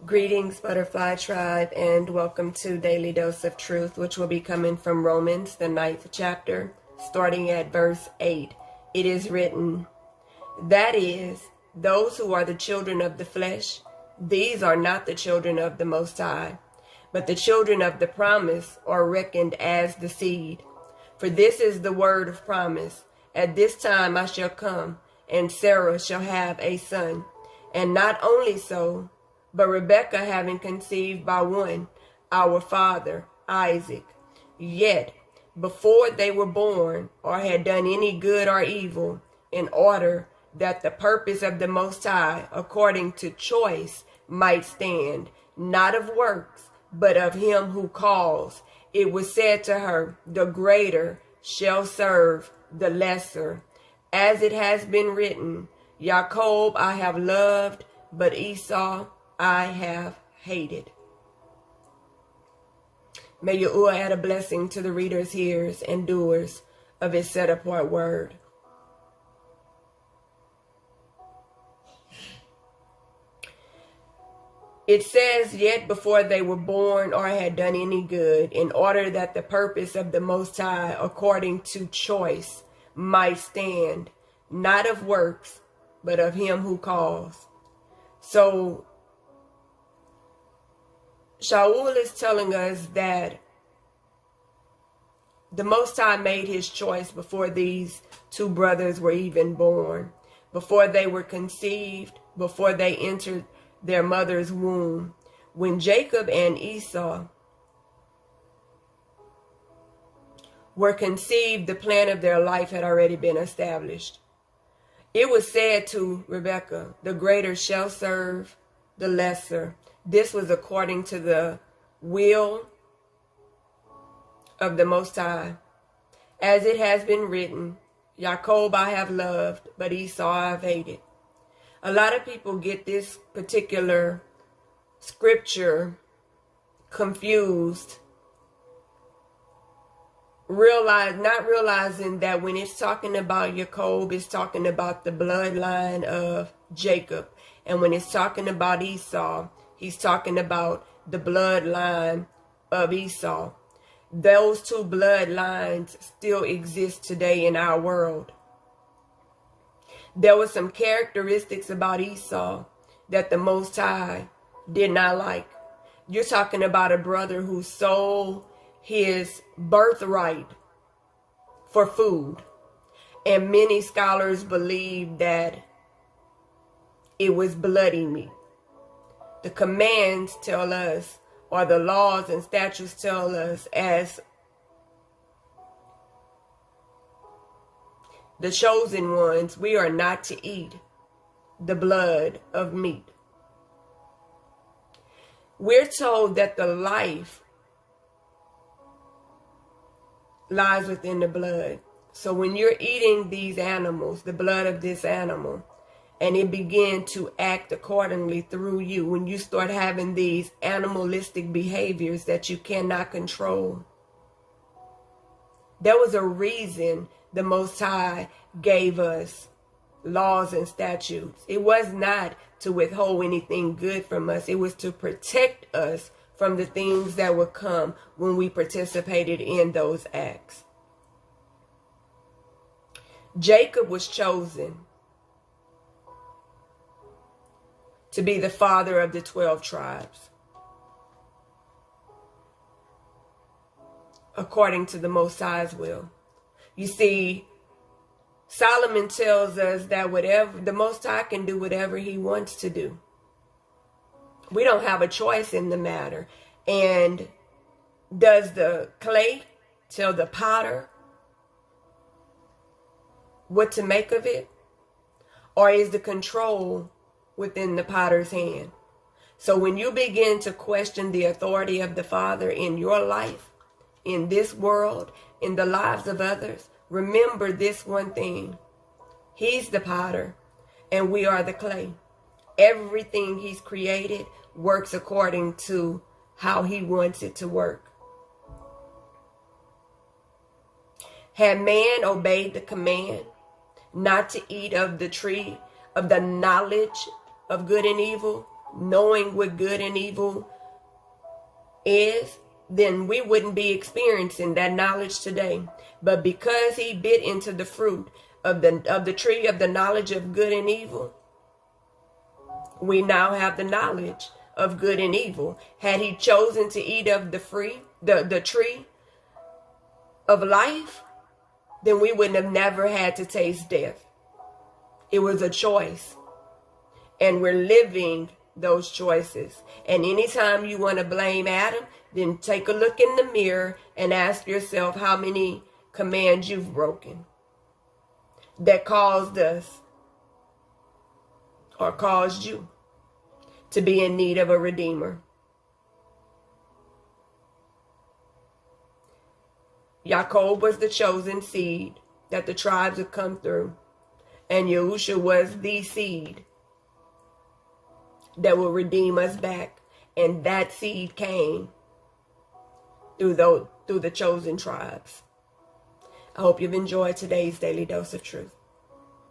Greetings, Butterfly Tribe, and welcome to Daily Dose of Truth, which will be coming from Romans, the 9th chapter, starting at verse 8. It is written, that is, those who are the children of the flesh, these are not the children of the Most High, but the children of the promise are reckoned as the seed. For this is the word of promise, at this time I shall come, and Sarah shall have a son. And not only so, but Rebekah having conceived by one, our father, Isaac, yet before they were born or had done any good or evil, in order that the purpose of the Most High, according to choice, might stand, not of works, but of him who calls, it was said to her, the greater shall serve the lesser. As it has been written, Aqob I have loved, but Ěsaw I have hated. May Yahuwah add a blessing to the readers, hearers, and doers of his set apart word. It says, yet before they were born or had done any good, in order that the purpose of the Most High, according to choice, might stand, not of works, but of him who calls. So, Shaul is telling us that the Most High made his choice before these two brothers were even born, before they were conceived, before they entered their mother's womb. When Jacob and Esau were conceived, the plan of their life had already been established. It was said to Rebekah, the greater shall serve the lesser. This was according to the will of the Most High. As it has been written, Aqob I have loved, but Ěsaw I have hated. A lot of people get this particular scripture confused, not realizing that when it's talking about Aqob, it's talking about the bloodline of Jacob. And when it's talking about Esau, he's talking about the bloodline of Esau. Those two bloodlines still exist today in our world. There were some characteristics about Esau that the Most High did not like. You're talking about a brother who sold his birthright for food. And many scholars believe that it was bloody meat. The commands tell us, or the laws and statutes tell us, as the chosen ones, we are not to eat the blood of meat. We're told that the life lies within the blood. So when you're eating these animals, the blood of this animal, and it began to act accordingly through you, when you start having these animalistic behaviors that you cannot control, there was a reason the Most High gave us laws and statutes. It was not to withhold anything good from us. It was to protect us from the things that would come when we participated in those acts. Jacob was chosen to be the father of the 12 tribes, according to the Most High's will. You see, Solomon tells us that whatever the Most High can do whatever he wants to do. We don't have a choice in the matter. And does the clay tell the potter what to make of it? Or is the control within the potter's hand? So when you begin to question the authority of the Father in your life, in this world, in the lives of others, remember this one thing. He's the potter and we are the clay. Everything he's created works according to how he wants it to work. Had man obeyed the command not to eat of the tree of the knowledge of good and evil, knowing what good and evil is, then we wouldn't be experiencing that knowledge today. But because he bit into the fruit of the tree of the knowledge of good and evil, we now have the knowledge of good and evil. Had he chosen to eat of the tree of life, then we wouldn't have never had to taste death. It was a choice. And we're living those choices. And anytime you want to blame Adam, then take a look in the mirror and ask yourself how many commands you've broken that caused us or caused you to be in need of a redeemer. Aqob was the chosen seed that the tribes would come through. And Yitsh was the seed that will redeem us back. And that seed came through the chosen tribes. I hope you've enjoyed today's Daily Dose of Truth.